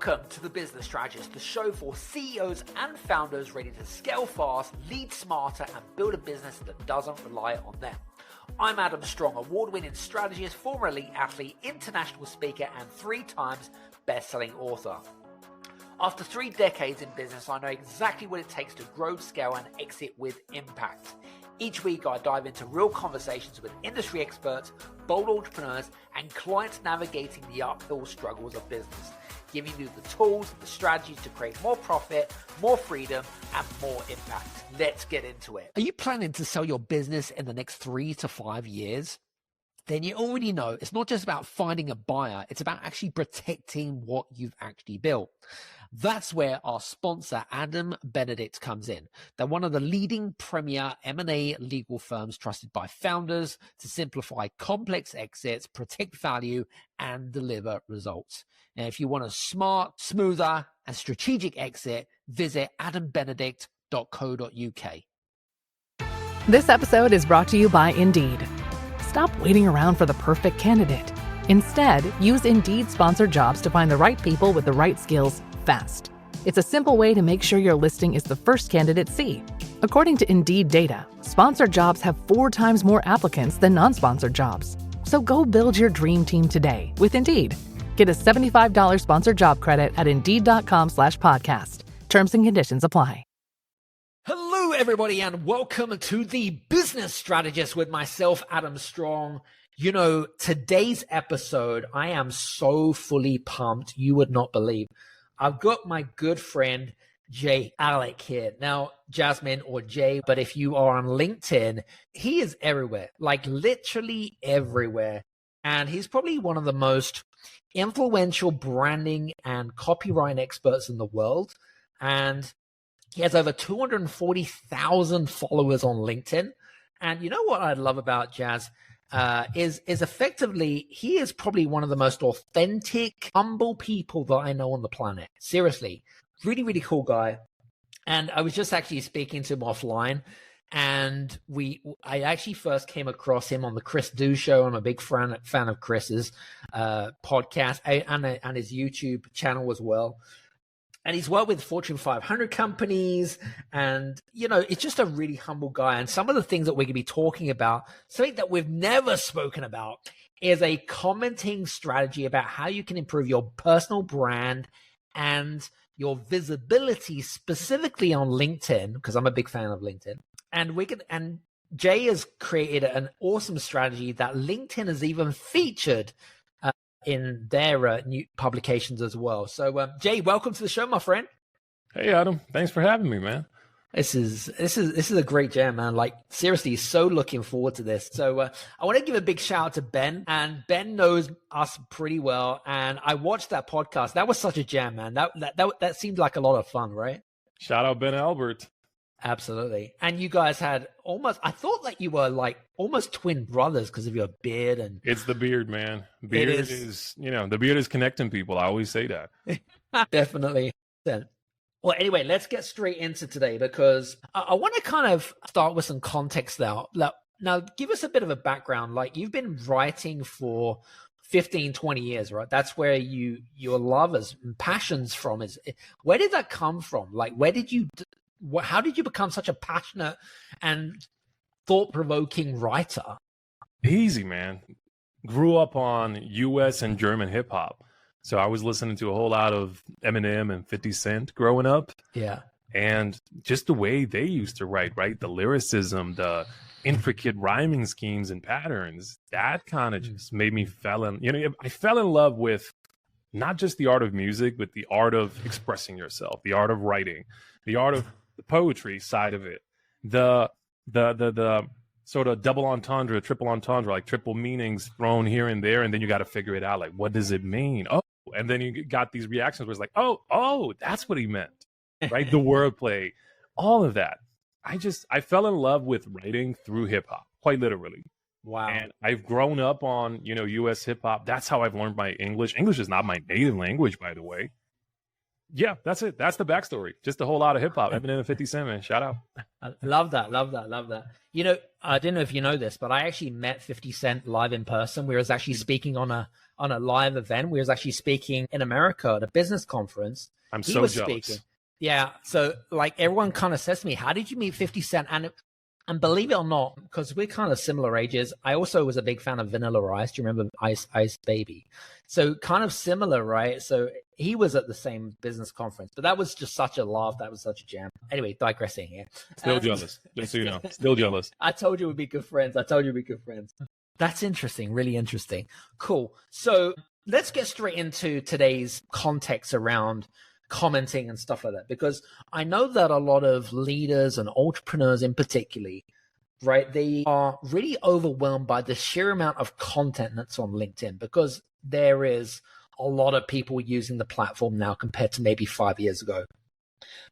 Welcome to The Business Strategist, the show for CEOs and founders ready to scale fast, lead smarter, and build a business that doesn't rely on them. I'm Adam Strong, award-winning strategist, former elite athlete, international speaker, and 3 times best-selling author. After 3 decades in business, I know exactly what it takes to grow, scale, and exit with impact. Each week, I dive into real conversations with industry experts, bold entrepreneurs, and clients navigating the uphill struggles of business, giving you the tools, the strategies to create more profit, more freedom, and more impact. Let's get into it. Are you planning to sell your business in the next 3 to 5 years? Then you already know it's not just about finding a buyer, it's about actually protecting what you've actually built. That's where our sponsor, Adam Benedict, comes in. They're one of the leading premier M&A legal firms trusted by founders to simplify complex exits, protect value, and deliver results. And if you want a smart, smoother, and strategic exit, visit adambenedict.co.uk. This episode is brought to you by Indeed. Stop waiting around for the perfect candidate. Instead, use Indeed sponsored jobs to find the right people with the right skills fast. It's a simple way to make sure your listing is the first candidates see. According to Indeed data, sponsored jobs have 4 times more applicants than non-sponsored jobs. So go build your dream team today with Indeed. Get a $75 sponsored job credit at Indeed.com/podcast. Terms and conditions apply. Hello, everybody, and welcome to The Business Strategist with myself, Adam Strong. You know, today's episode, I am so fully pumped, you would not believe. I've got my good friend, Alic here. Now, Jasmine or Jay, but if you are on LinkedIn, he is everywhere, like literally everywhere. And he's probably one of the most influential branding and copyright experts in the world. And he has over 240,000 followers on LinkedIn. And you know what I love about Jazz? Is effectively, he is probably one of the most authentic, humble people that I know on the planet. Seriously, really, really cool guy. And I was just actually speaking to him offline, and I actually first came across him on the Chris Do Show. I'm a big fan of Chris's podcast and his YouTube channel as well. And he's worked with Fortune 500 companies, and, you know, it's just a really humble guy. And some of the things that we're going to be talking about, something that we've never spoken about, is a commenting strategy about how you can improve your personal brand and your visibility, specifically on LinkedIn, because I'm a big fan of LinkedIn. And Jay has created an awesome strategy that LinkedIn has even featured in their new publications as well. So, Jay, welcome to the show, my friend. Hey, Adam. Thanks for having me, man. This is a great jam, man. Like, seriously, so looking forward to this. So I want to give a big shout out to Ben, and Ben knows us pretty well. And I watched that podcast. That was such a jam, man. That seemed like a lot of fun, right? Shout out Ben Albert. Absolutely. And you guys had I thought that you were like almost twin brothers because of your beard. And it's the beard, man. Beard is, the beard is connecting people. I always say that. Definitely. Well, anyway, let's get straight into today, because I want to kind of start with some context now. Now, give us a bit of a background. Like, you've been writing for 15, 20 years, right? That's where your love and passions from is. Where did that come from? Like, how did you become such a passionate and thought-provoking writer? Easy, man. Grew up on US and German hip-hop. So I was listening to a whole lot of Eminem and 50 Cent growing up. Yeah. And just the way they used to write, right? The lyricism, the intricate rhyming schemes and patterns, that kind of just made me I fell in love with not just the art of music, but the art of expressing yourself, the art of writing, the art of the poetry side of it, the sort of double entendre, triple entendre, like triple meanings thrown here and there, and then you got to figure it out. Like, what does it mean? Oh, and then you got these reactions where it's like, oh, that's what he meant, right? The wordplay, all of that. I fell in love with writing through hip hop, quite literally. Wow. And I've grown up on, US hip hop. That's how I've learned my English. English is not my native language, by the way. Yeah, that's it. That's the backstory. Just a whole lot of hip hop. Eminem and 50 Cent, man. Shout out. I love that. Love that. Love that. You know, I didn't know if you know this, but I actually met 50 Cent live in person. We was actually speaking on a live event. We was actually speaking in America at a business conference. I'm so jealous. Yeah. So like everyone kind of says to me, how did you meet 50 Cent? And believe it or not, because we're kind of similar ages, I also was a big fan of Vanilla Ice. Do you remember Ice Baby? So kind of similar, right? So he was at the same business conference, but that was just such a laugh. That was such a jam. Anyway, digressing here. Still jealous, just so you know. Still jealous. I told you we'd be good friends. That's interesting. Really interesting. Cool. So let's get straight into today's context around commenting and stuff like that, because I know that a lot of leaders and entrepreneurs in particular, right, they are really overwhelmed by the sheer amount of content that's on LinkedIn, because there is a lot of people using the platform now compared to maybe 5 years ago.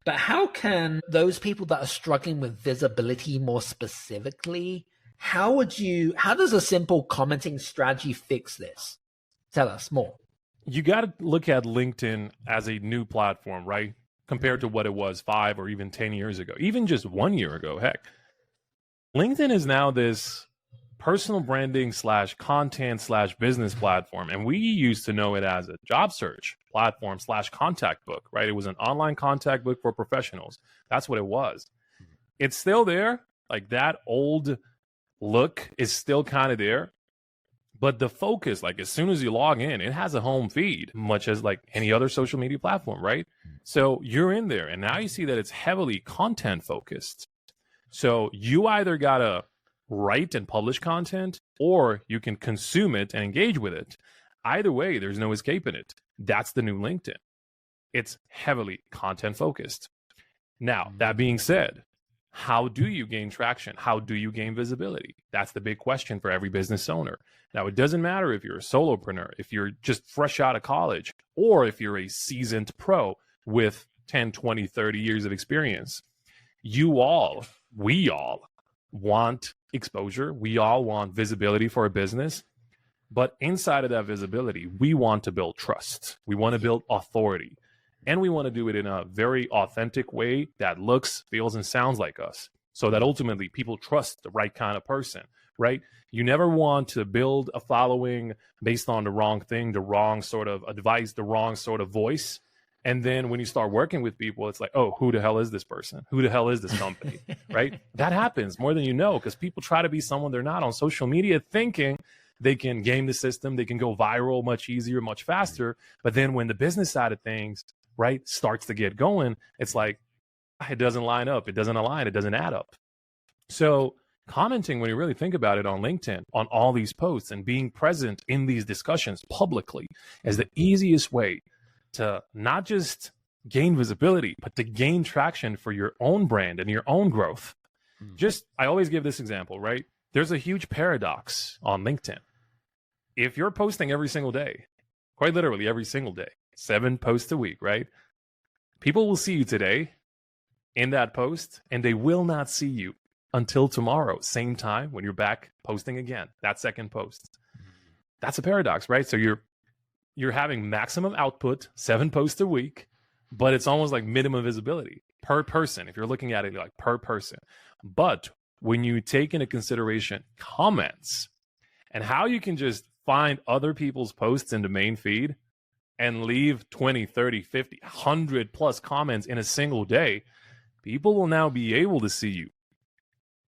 But how can those people that are struggling with visibility more specifically, how does a simple commenting strategy fix this? Tell us more. You got to look at LinkedIn as a new platform, right? Compared to what it was 5 or even 10 years ago, even just 1 year ago. Heck, LinkedIn is now this personal branding / content / business platform. And we used to know it as a job search platform / contact book, right? It was an online contact book for professionals. That's what it was. It's still there. Like that old look is still kind of there. But the focus, like as soon as you log in, it has a home feed, much as like any other social media platform, right? So you're in there and now you see that it's heavily content focused. So you either got to write and publish content, or you can consume it and engage with it. Either way, there's no escaping it. That's the new LinkedIn. It's heavily content focused. Now, that being said, how do you gain traction? How do you gain visibility? That's the big question for every business owner. Now, it doesn't matter if you're a solopreneur, if you're just fresh out of college, or if you're a seasoned pro with 10, 20, 30 years of experience. We all want exposure. We all want visibility for a business. But inside of that visibility, we want to build trust. We want to build authority. And we want to do it in a very authentic way that looks, feels, and sounds like us, so that ultimately people trust the right kind of person, right? You never want to build a following based on the wrong thing, the wrong sort of advice, the wrong sort of voice. And then when you start working with people, it's like, oh, who the hell is this person? Who the hell is this company, right? That happens more than you know, because people try to be someone they're not on social media, thinking they can game the system, they can go viral much easier, much faster. But then when the business side of things, right, starts to get going, it's like, it doesn't line up, it doesn't align, it doesn't add up. So commenting, when you really think about it on LinkedIn, on all these posts and being present in these discussions publicly is the easiest way to not just gain visibility, but to gain traction for your own brand and your own growth. I always give this example, right? There's a huge paradox on LinkedIn. If you're posting every single day, quite literally every single day, 7 posts a week, right? People will see you today in that post, and they will not see you until tomorrow, same time when you're back posting again, that second post. That's a paradox, right? So you're having maximum output, 7 posts a week, but it's almost like minimum visibility per person. If you're looking at it like per person. But when you take into consideration comments and how you can just find other people's posts in the main feed and leave 20, 30, 50, 100 plus comments in a single day, people will now be able to see you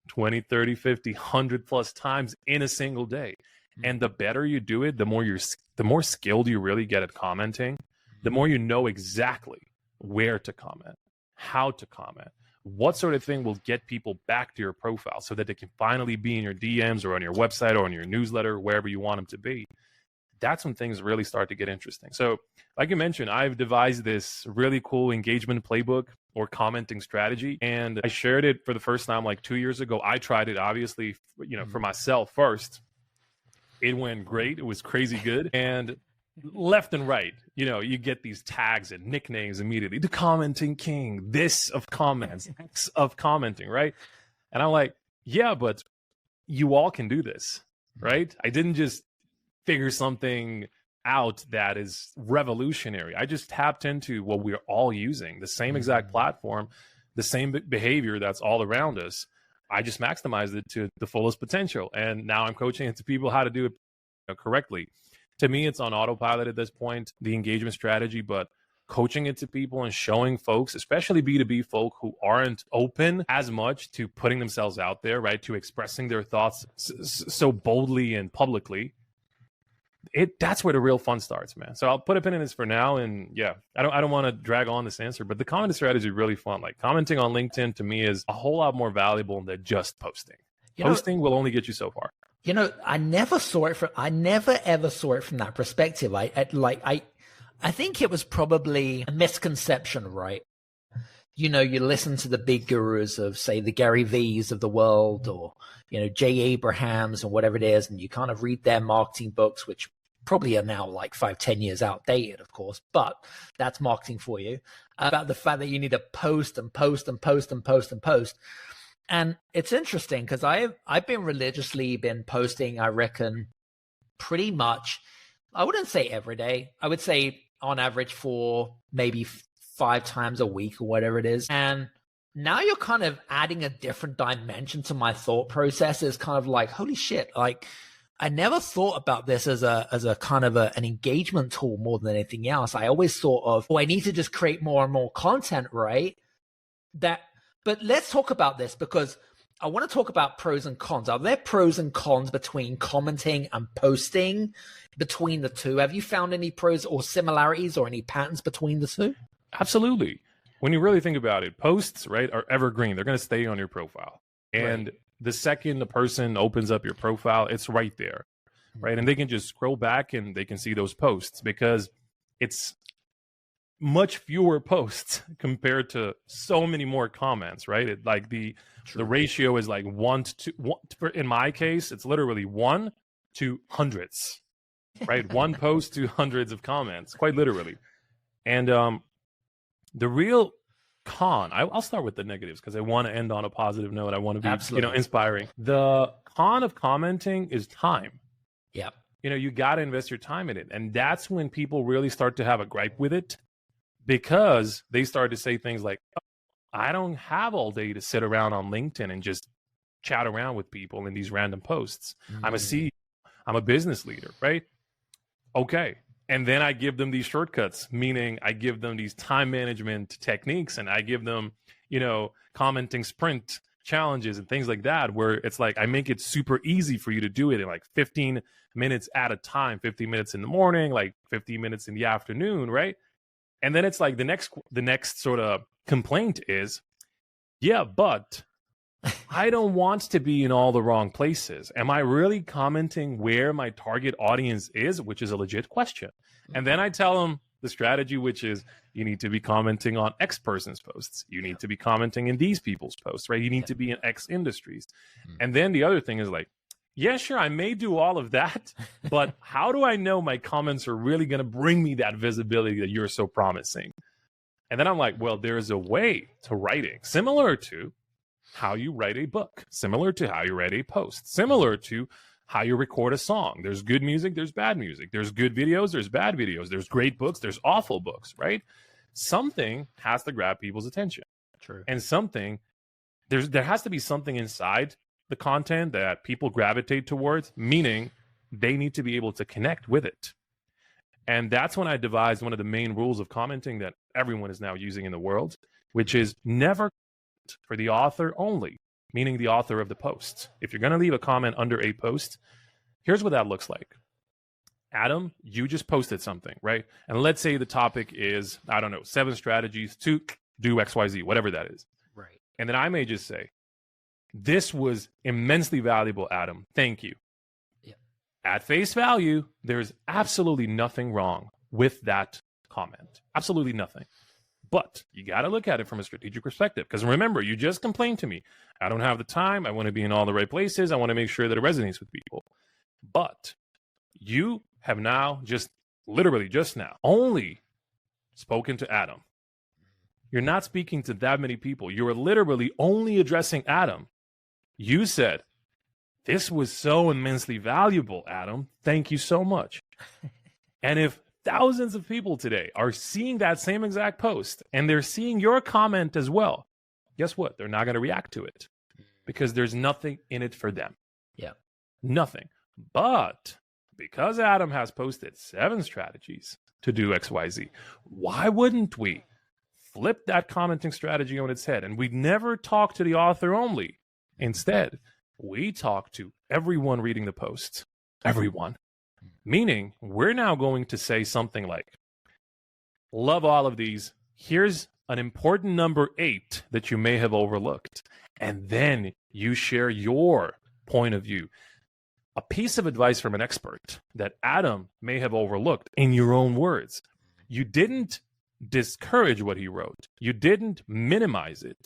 20, 30, 50, 100 plus times in a single day. And the better you do it, the more skilled you really get at commenting, the more you know exactly where to comment, how to comment, what sort of thing will get people back to your profile so that they can finally be in your DMs or on your website or on your newsletter, wherever you want them to be. That's when things really start to get interesting. So like you mentioned, I've devised this really cool engagement playbook or commenting strategy. And I shared it for the first time like 2 years ago. I tried it, obviously, for myself first. It went great. It was crazy good. And left and right, you get these tags and nicknames immediately. The commenting king, this of comments, X of commenting, right? And I'm like, yeah, but you all can do this, right? I didn't just figure something out that is revolutionary. I just tapped into what we're all using, the same exact platform, the same behavior that's all around us. I just maximized it to the fullest potential. And now I'm coaching into people how to do it correctly. To me, it's on autopilot at this point, the engagement strategy, but coaching it to people and showing folks, especially B2B folk who aren't open as much to putting themselves out there, right, to expressing their thoughts so boldly and publicly. That's where the real fun starts, man. So I'll put a pin in this for now. And yeah, I don't want to drag on this answer, but the comment strategy is really fun. Like commenting on LinkedIn to me is a whole lot more valuable than just posting. Posting will only get you so far. You know, I never ever saw it from that perspective. I think it was probably a misconception, right? You know, you listen to the big gurus of, say, the Gary V's of the world, or, you know, Jay Abrahams and whatever it is, and you kind of read their marketing books, which probably are now like 5-10 years outdated, of course, but that's marketing for you, about the fact that you need to post and post and post and post and post. And it's interesting because I've been religiously posting, I reckon, pretty much, I wouldn't say every day. I would say on average for maybe 5 times a week or whatever it is. And now you're kind of adding a different dimension to my thought process. Is kind of like, holy shit, like I never thought about this as a kind of an engagement tool more than anything else. I always thought of, I need to just create more and more content, right? But let's talk about this, because I want to talk about pros and cons. Are there pros and cons between commenting and posting, between the two? Have you found any pros or similarities or any patterns between the two? Absolutely. When you really think about it, posts, right, are evergreen. They're going to stay on your profile. And the second the person opens up your profile, it's right there, right? And they can just scroll back and they can see those posts, because it's much fewer posts compared to so many more comments, right? It, like the ratio is like 1 to 1. In my case, it's literally 1 to hundreds, right? One post to hundreds of comments, quite literally. And the real con, I'll start with the negatives because I want to end on a positive note. I want to be, Absolutely. inspiring. The con of commenting is time. Yeah. You got to invest your time in it. And that's when people really start to have a gripe with it, because they start to say things like, oh, I don't have all day to sit around on LinkedIn and just chat around with people in these random posts. I'm a CEO. I'm a business leader, right? Okay. And then I give them these shortcuts, meaning I give them these time management techniques, and I give them, commenting sprint challenges and things like that, where it's like I make it super easy for you to do it in like 15 minutes at a time, 15 minutes in the morning, like 15 minutes in the afternoon, right? And then it's like the next sort of complaint is, yeah, but I don't want to be in all the wrong places. Am I really commenting where my target audience is? Which is a legit question. And then I tell them the strategy, which is you need to be commenting on X person's posts. You need to be commenting in these people's posts, right? You need to be in X industries. And then the other thing is like, yeah, sure, I may do all of that, but how do I know my comments are really going to bring me that visibility that you're so promising? And then I'm like, well, there's a way to writing similar to how you write a book, similar to how you write a post, similar to how you record a song. There's good music, there's bad music. There's good videos, there's bad videos. There's great books, there's awful books, right? Something has to grab people's attention. True. And there has to be something inside the content that people gravitate towards, meaning they need to be able to connect with it. And that's when I devised one of the main rules of commenting that everyone is now using in the world, which is never for the author only, meaning the author of the post. If you're going to leave a comment under a post, here's what that looks like. Adam, you just posted something, right? And let's say the topic is, 7 strategies to do XYZ, whatever that is. Right. And then I may just say, this was immensely valuable, Adam. Thank you. Yeah. At face value, there's absolutely nothing wrong with that comment. Absolutely nothing. But you got to look at it from a strategic perspective. Because remember, you just complained to me. I don't have the time. I want to be in all the right places. I want to make sure that it resonates with people. But you have now literally just now, only spoken to Adam. You're not speaking to that many people. You are literally only addressing Adam. You said, this was so immensely valuable, Adam. Thank you so much. And if thousands of people today are seeing that same exact post and they're seeing your comment as well, guess what? They're not going to react to it because there's nothing in it for them. Yeah. Nothing. But because Adam has posted 7 strategies to do XYZ, why wouldn't we flip that commenting strategy on its head? And we never talk to the author only. Instead, we talk to everyone reading the post. Everyone. Meaning, we're now going to say something like, love all of these. Here's an important number 8 that you may have overlooked. And then you share your point of view. A piece of advice from an expert that Adam may have overlooked in your own words. You didn't discourage what he wrote. You didn't minimize it.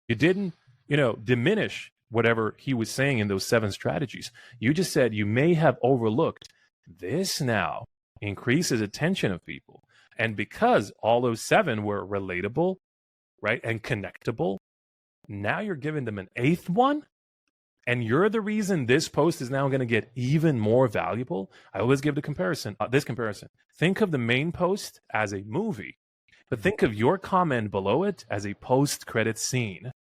You didn't, diminish whatever he was saying in those 7 strategies. You just said you may have overlooked. This now increases attention of people. And because all those 7 were relatable, right, and connectable, now you're giving them an 8th one. And you're the reason this post is now going to get even more valuable. I always give this comparison. Think of the main post as a movie, but think of your comment below it as a post-credit scene.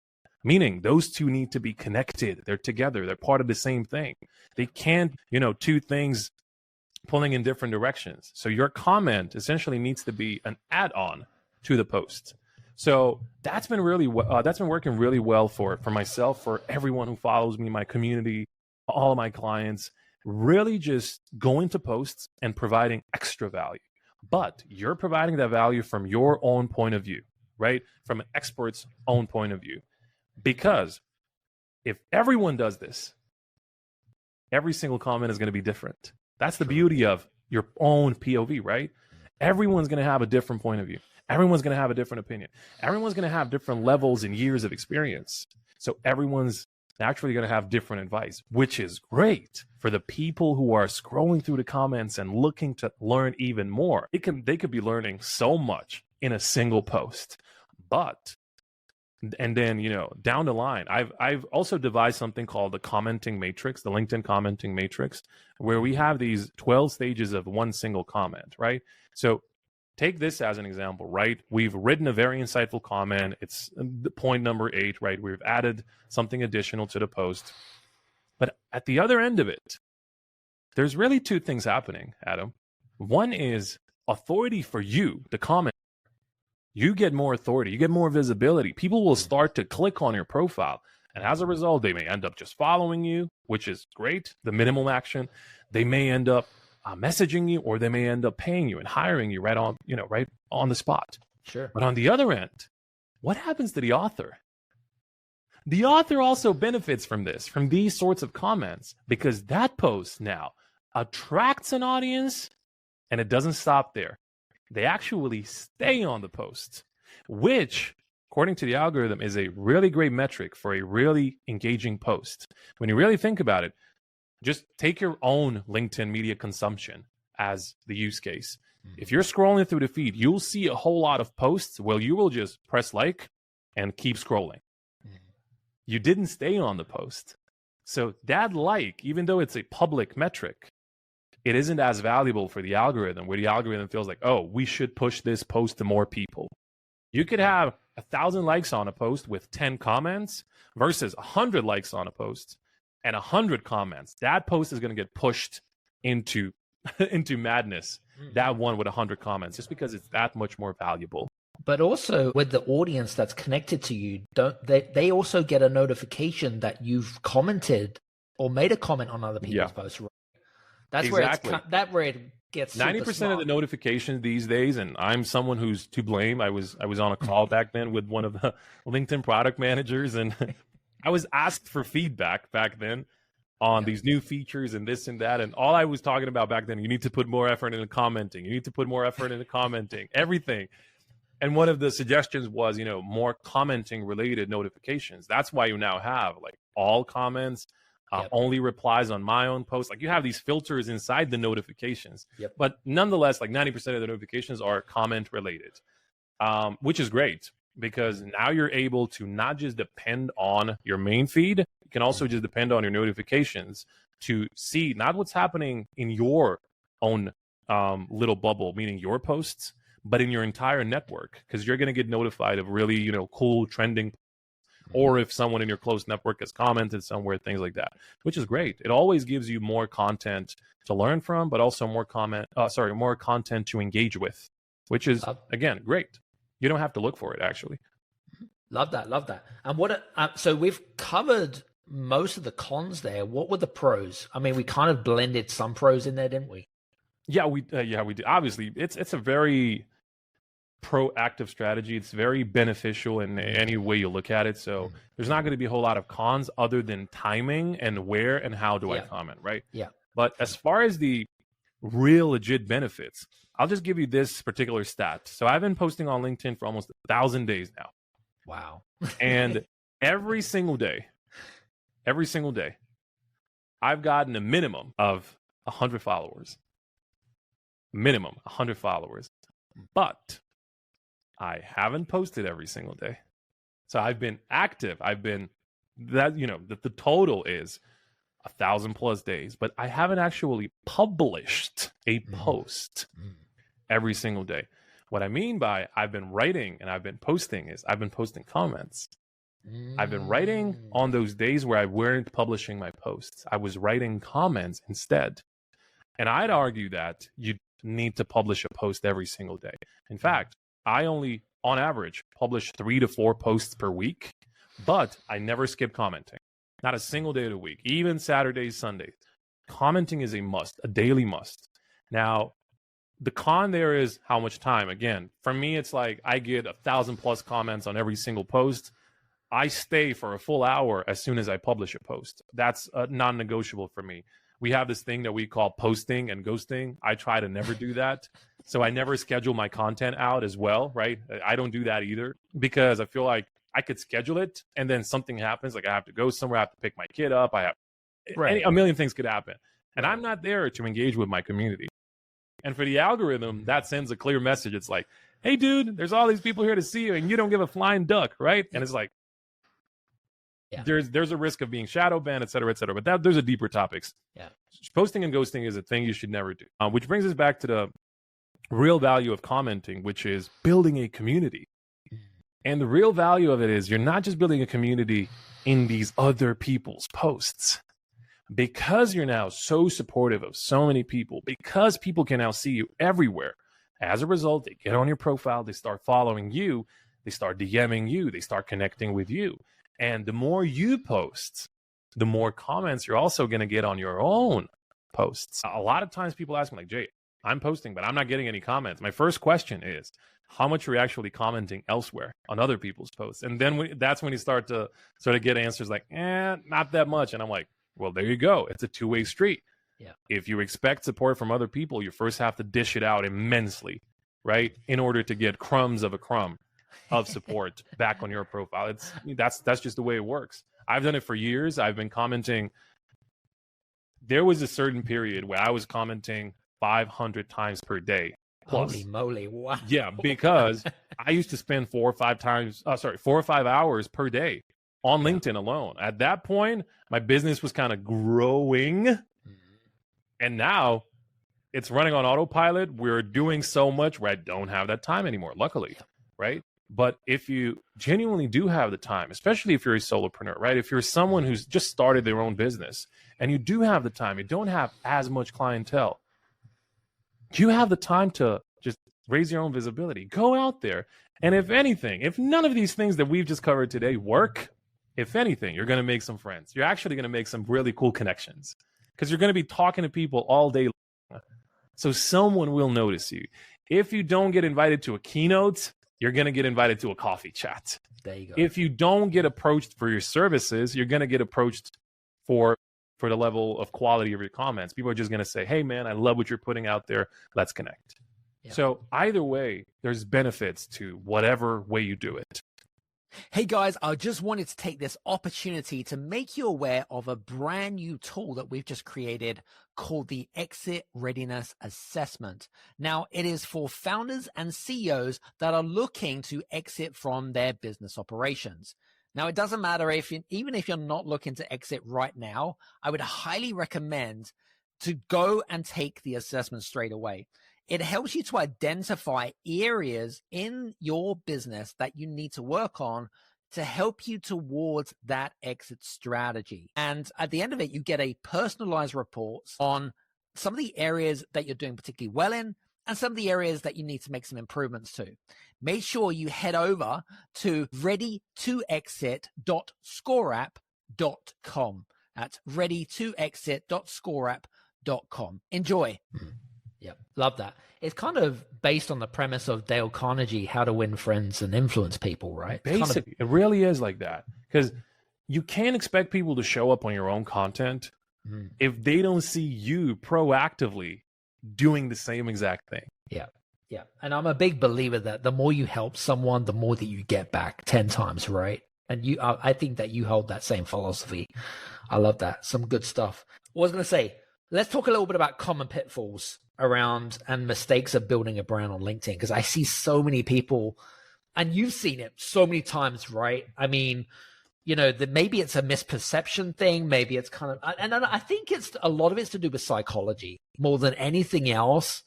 Meaning those two need to be connected. They're together. They're part of the same thing. They can't, two things pulling in different directions. So your comment essentially needs to be an add-on to the post. So that's been working really well for myself, for everyone who follows me, my community, all of my clients, really just going to posts and providing extra value. But you're providing that value from your own point of view, right? From an expert's own point of view. Because if everyone does this, every single comment is going to be different. That's the beauty of your own POV, right? Everyone's going to have a different point of view. Everyone's going to have a different opinion. Everyone's going to have different levels and years of experience. So everyone's naturally going to have different advice, which is great for the people who are scrolling through the comments and looking to learn even more. They could be learning so much in a single post. And then, down the line, I've also devised something called the commenting matrix, the LinkedIn commenting matrix, where we have these 12 stages of one single comment, right? So take this as an example, right? We've written a very insightful comment. It's the point number 8, right? We've added something additional to the post. But at the other end of it, there's really 2 things happening, Adam. One is authority for you, the comment. You get more authority, you get more visibility. People will start to click on your profile. And as a result, they may end up just following you, which is great, the minimum action. They may end up messaging you, or they may end up paying you and hiring you right on the spot. Sure. But on the other end, what happens to the author? The author also benefits from these sorts of comments, because that post now attracts an audience, and it doesn't stop there. They actually stay on the post, which, according to the algorithm, is a really great metric for a really engaging post. When you really think about it, just take your own LinkedIn media consumption as the use case. If you're scrolling through the feed, you'll see a whole lot of posts. Well, you will just press like and keep scrolling. You didn't stay on the post. So that like, even though it's a public metric, it isn't as valuable for the algorithm, where the algorithm feels like, oh, we should push this post to more people. You could have 1,000 likes on a post with 10 comments versus 100 likes on a post and 100 comments. That post is going to get pushed into madness. That one with 100 comments, just because it's that much more valuable. But also with the audience that's connected to you, they also get a notification that you've commented or made a comment on other people's posts. Right? That's exactly where it gets 90% of the notifications these days, and I'm someone who's to blame. I was on a call back then with one of the LinkedIn product managers, and I was asked for feedback back then on these new features and this and that. And all I was talking about back then, you need to put more effort into commenting. You need to put more effort into commenting, everything. And one of the suggestions was, more commenting related notifications. That's why you now have like all comments, only replies on my own post. Like you have these filters inside the notifications, but nonetheless, like 90% of the notifications are comment related, which is great, because now you're able to not just depend on your main feed. You can also just depend on your notifications to see not what's happening in your own little bubble, meaning your posts, but in your entire network, because you're going to get notified of really, cool trending, or if someone in your close network has commented somewhere, things like that, which is great. It always gives you more content to learn from, but also more content to engage with, which is, again, great. You don't have to look for it, actually. Love that. And so we've covered most of the cons there. What were the pros? I mean, we kind of blended some pros in there, didn't we? Yeah, we did. Obviously, it's a very proactive strategy. It's very beneficial in any way you look at it. So there's not going to be a whole lot of cons other than timing and where and how do I comment, right? Yeah. But as far as the real legit benefits, I'll just give you this particular stat. So I've been posting on LinkedIn for almost 1,000 days now. Wow. And every single day, I've gotten a minimum of 100 followers. Minimum 100 followers. But I haven't posted every single day. So I've been active. The total is 1,000+ days, but I haven't actually published a post every single day. What I mean by I've been writing and I've been posting is I've been posting comments. I've been writing on those days where I weren't publishing my posts. I was writing comments instead. And I'd argue that you need to publish a post every single day. In fact, I only, on average, publish 3 to 4 posts per week, but I never skip commenting. Not a single day of the week, even Saturdays, Sundays. Commenting is a must, a daily must. Now, the con there is how much time. Again, for me, it's like I get 1,000+ comments on every single post. I stay for a full hour as soon as I publish a post. That's non-negotiable for me. We have this thing that we call posting and ghosting. I try to never do that. So I never schedule my content out as well, right? I don't do that either because I feel like I could schedule it and then something happens. Like I have to go somewhere, I have to pick my kid up. A million things could happen. And I'm not there to engage with my community. And for the algorithm, that sends a clear message. It's like, hey, dude, there's all these people here to see you and you don't give a flying duck, right? And it's like, there's a risk of being shadow banned, et cetera, et cetera. But those are deeper topics. Yeah. Posting and ghosting is a thing you should never do. Which brings us back to the real value of commenting, which is building a community. And the real value of it is you're not just building a community in these other people's posts. Because you're now so supportive of so many people, because people can now see you everywhere. As a result, they get on your profile, they start following you, they start DMing you, they start connecting with you. And the more you post, the more comments you're also going to get on your own posts. A lot of times people ask me like, Jay, I'm posting, but I'm not getting any comments. My first question is, how much are you actually commenting elsewhere on other people's posts? And then that's when you start to sort of get answers like, not that much. And I'm like, well, there you go. It's a two-way street. Yeah. If you expect support from other people, you first have to dish it out immensely, right? In order to get crumbs of a crumb of support back on your profile. That's just the way it works. I've done it for years. I've been commenting. There was a certain period where I was commenting 500 times per day. Plus. Holy moly! Wow. Yeah, because I used to spend 4 or 5 hours per day on LinkedIn alone. At that point, my business was kind of growing, and now it's running on autopilot. We're doing so much where I don't have that time anymore. Luckily, right? But if you genuinely do have the time, especially if you're a solopreneur, right? If you're someone who's just started their own business and you do have the time, you don't have as much clientele, you have the time to just raise your own visibility. Go out there. And if anything, if none of these things that we've just covered today work, if anything, you're going to make some friends. You're actually going to make some really cool connections because you're going to be talking to people all day long. So someone will notice you. If you don't get invited to a keynote, you're going to get invited to a coffee chat. There you go. If you don't get approached for your services, you're going to get approached for the level of quality of your comments. People are just going to say, hey, man, I love what you're putting out there. Let's connect. Yeah. So either way, there's benefits to whatever way you do it. Hey guys, I just wanted to take this opportunity to make you aware of a brand new tool that we've just created called the Exit Readiness Assessment. Now, it is for founders and CEOs that are looking to exit from their business operations. Now, it doesn't matter even if you're not looking to exit right now, I would highly recommend to go and take the assessment straight away. It helps you to identify areas in your business that you need to work on to help you towards that exit strategy. And at the end of it, you get a personalized report on some of the areas that you're doing particularly well in and some of the areas that you need to make some improvements to. Make sure you head over to readytoexit.scoreapp.com. That's readytoexit.scoreapp.com. Enjoy. Yep, love that. It's kind of based on the premise of Dale Carnegie, How to Win Friends and Influence People, right? Basically, it really is like that. Because you can't expect people to show up on your own content if they don't see you proactively doing the same exact thing. Yeah. Yeah. And I'm a big believer that the more you help someone, the more that you get back 10 times, right? And I think that you hold that same philosophy. I love that. Some good stuff. What I was going to say, let's talk a little bit about common pitfalls around and mistakes of building a brand on LinkedIn, because I see so many people, and you've seen it so many times, right? I mean, you know, maybe it's a misperception thing. Maybe it's kind of, and I think it's a lot of it's to do with psychology more than anything else.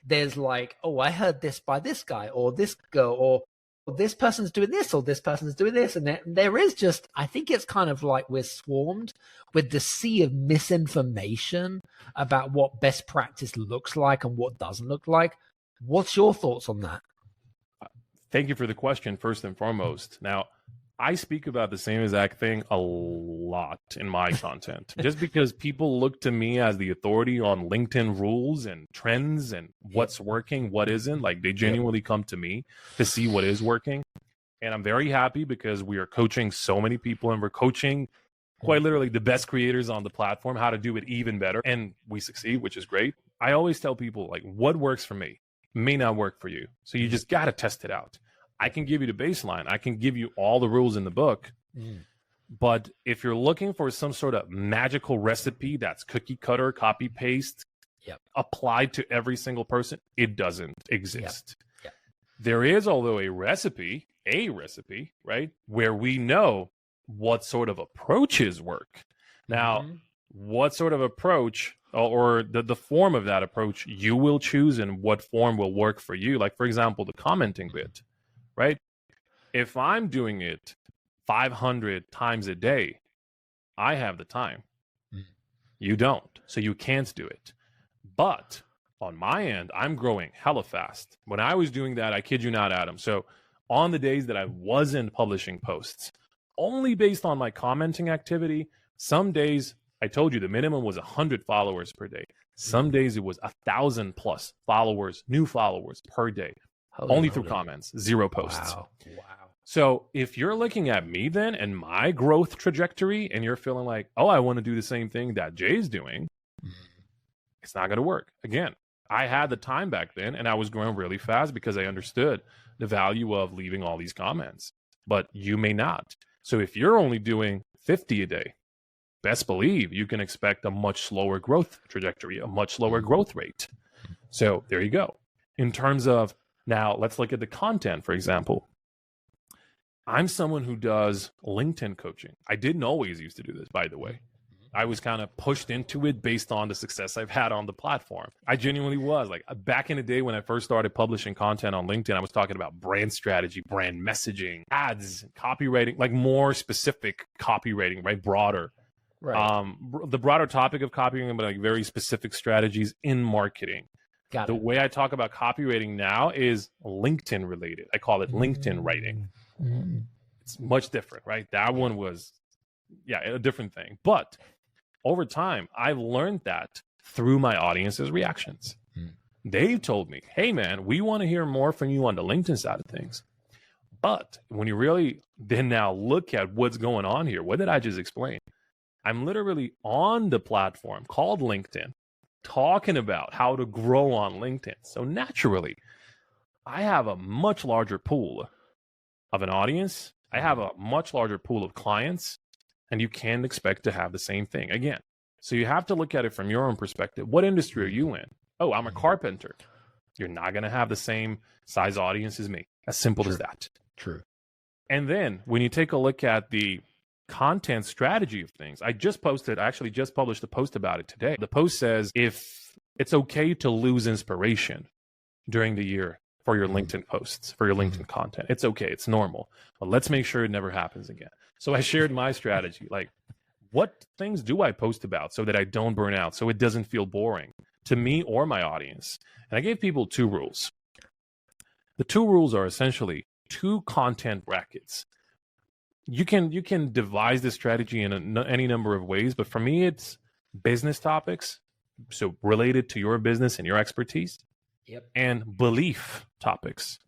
There's like, oh, I heard this by this guy or this girl, or this person's doing this or this person's doing this. And there is just, I think it's kind of like we're swarmed with the sea of misinformation about what best practice looks like and what doesn't look like. What's your thoughts on that? Thank you for the question, first and foremost. Now, I speak about the same exact thing a lot in my content, just because people look to me as the authority on LinkedIn rules and trends and what's working, what isn't. Like, they genuinely come to me to see what is working. And I'm very happy because we are coaching so many people, and we're coaching quite literally the best creators on the platform how to do it even better. And we succeed, which is great. I always tell people, like, what works for me may not work for you. So you just got to test it out. I can give you the baseline. I can give you all the rules in the book. But if you're looking for some sort of magical recipe that's cookie cutter, copy paste, applied to every single person, it doesn't exist. There is, although, a recipe, right, where we know what sort of approaches work. Now, what sort of approach or the form of that approach you will choose and what form will work for you. Like, for example, the commenting bit. Right? If I'm doing it 500 times a day, I have the time. You don't. So you can't do it. But on my end, I'm growing hella fast. When I was doing that, I kid you not, Adam. So on the days that I wasn't publishing posts, only based on my commenting activity, some days, I told you the minimum was 100 followers per day. Some days it was 1,000 plus followers, new followers per day. Only through comments, 0 posts. Wow. So if you're looking at me then and my growth trajectory and you're feeling like, oh, I want to do the same thing that Jay's doing, it's not going to work. Again, I had the time back then and I was growing really fast because I understood the value of leaving all these comments, but you may not. So if you're only doing 50 a day, best believe you can expect a much slower growth trajectory, a much lower growth rate. So there you go. In terms of, now, let's look at the content, for example. I'm someone who does LinkedIn coaching. I didn't always used to do this, by the way. I was kind of pushed into it based on the success I've had on the platform. I genuinely was. Like, back in the day when I first started publishing content on LinkedIn, I was talking about brand strategy, brand messaging, ads, copywriting, like more specific copywriting, right? Broader. Right. The broader topic of copywriting, but like very specific strategies in marketing. The way I talk about copywriting now is LinkedIn related. I call it LinkedIn writing. It's much different, right? That one was, a different thing. But over time, I've learned that through my audience's reactions. They've told me, hey, man, we want to hear more from you on the LinkedIn side of things. But when you really then now look at what's going on here, what did I just explain? I'm literally on the platform called LinkedIn, talking about how to grow on LinkedIn. So naturally, I have a much larger pool of an audience. I have a much larger pool of clients, and you can't expect to have the same thing again. So you have to look at it from your own perspective. What industry are you in? Oh, I'm a carpenter. You're not going to have the same size audience as me. As simple as that. True. And then when you take a look at the content strategy of things. I actually just published a post about it today. The post says if it's okay to lose inspiration during the year for your LinkedIn posts, for your LinkedIn content. It's okay. It's normal. But let's make sure it never happens again. So I shared my strategy. Like, what things do I post about so that I don't burn out, so it doesn't feel boring to me or my audience? And I gave people 2 rules. The 2 rules are essentially 2 content brackets. You can devise this strategy in any number of ways, but for me, it's business topics, so related to your business and your expertise, and belief topics.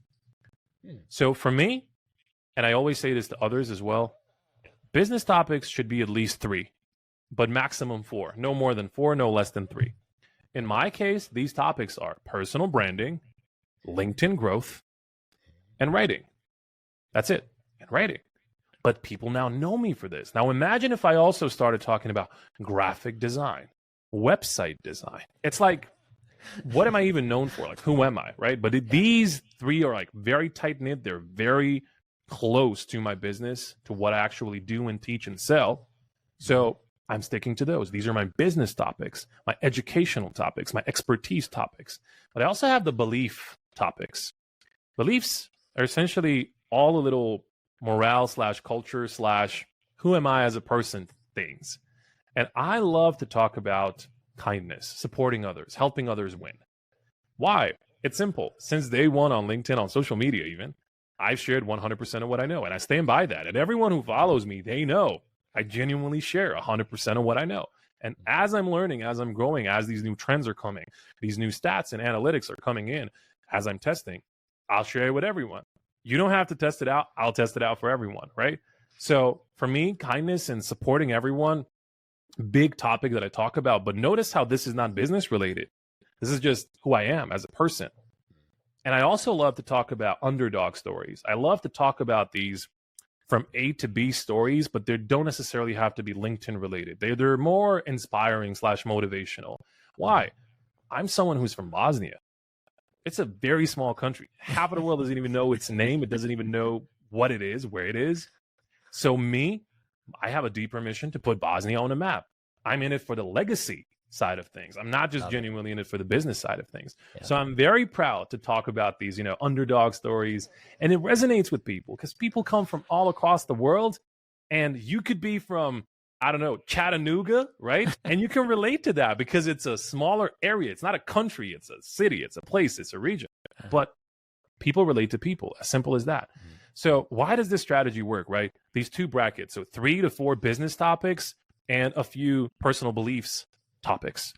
So for me, and I always say this to others as well, business topics should be at least 3, but maximum 4. No more than 4, no less than 3. In my case, these topics are personal branding, LinkedIn growth, and writing. That's it, and writing. But people now know me for this. Now imagine if I also started talking about graphic design, website design. It's like, what am I even known for? Like, who am I, right? But these 3 are like very tight-knit. They're very close to my business, to what I actually do and teach and sell. So I'm sticking to those. These are my business topics, my educational topics, my expertise topics. But I also have the belief topics. Beliefs are essentially all the little morale / culture / who am I as a person things. And I love to talk about kindness, supporting others, helping others win. Why? It's simple. Since day one on LinkedIn, on social media even, I've shared 100% of what I know, and I stand by that. And everyone who follows me, they know I genuinely share 100% of what I know. And as I'm learning, as I'm growing, as these new trends are coming, these new stats and analytics are coming in, as I'm testing, I'll share it with everyone. You don't have to test it out. I'll test it out for everyone, right? So for me, kindness and supporting everyone, big topic that I talk about. But notice how this is not business related. This is just who I am as a person. And I also love to talk about underdog stories. I love to talk about these from A to B stories, but they don't necessarily have to be LinkedIn related. They're more inspiring / motivational. Why? I'm someone who's from Bosnia. It's a very small country. Half of the world doesn't even know its name. It doesn't even know what it is, where it is. So I have a deeper mission to put Bosnia on a map. I'm in it for the legacy side of things. I'm not just genuinely in it for the business side of things. Yeah. So I'm very proud to talk about these, underdog stories. And it resonates with people because people come from all across the world. And you could be from, I don't know, Chattanooga, right? And you can relate to that because it's a smaller area. It's not a country. It's a city. It's a place. It's a region. But people relate to people. As simple as that. So why does this strategy work, right? These 2 brackets. So 3 to 4 business topics and a few personal beliefs topics,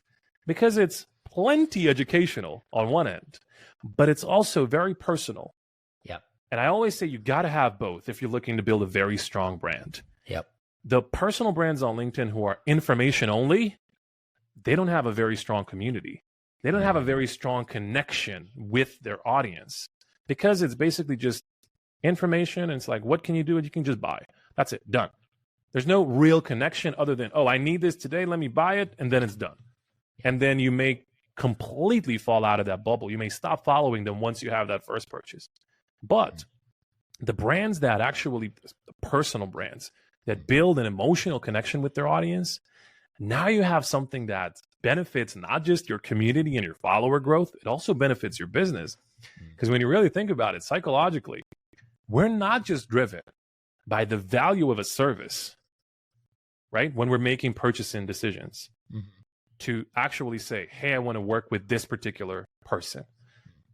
because it's plenty educational on one end, but it's also very personal. Yep. And I always say you got to have both if you're looking to build a very strong brand. Yep. The personal brands on LinkedIn who are information only, they don't have a very strong community. They don't have a very strong connection with their audience because it's basically just information. And it's like, what can you do? And you can just buy. That's it. Done. There's no real connection other than, oh, I need this today. Let me buy it. And then it's done. And then you may completely fall out of that bubble. You may stop following them once you have that first purchase. But the brands that actually, the personal brands that build an emotional connection with their audience, now you have something that benefits not just your community and your follower growth, it also benefits your business. Because when you really think about it psychologically, we're not just driven by the value of a service, right? When we're making purchasing decisions to actually say, hey, I want to work with this particular person.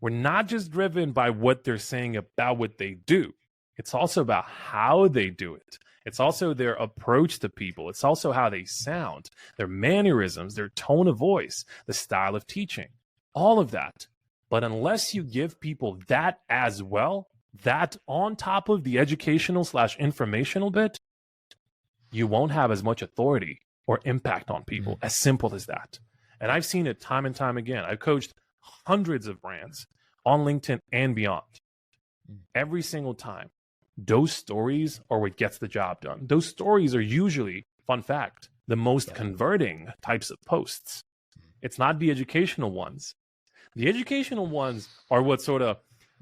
We're not just driven by what they're saying about what they do. It's also about how they do it. It's also their approach to people. It's also how they sound, their mannerisms, their tone of voice, the style of teaching, all of that. But unless you give people that as well, that on top of the educational / informational bit, you won't have as much authority or impact on people. As simple as that. And I've seen it time and time again. I've coached hundreds of brands on LinkedIn and beyond. Every single time, those stories are what gets the job done. Those stories are usually, fun fact, the most converting types of posts. It's not the educational ones. The educational ones are what sort of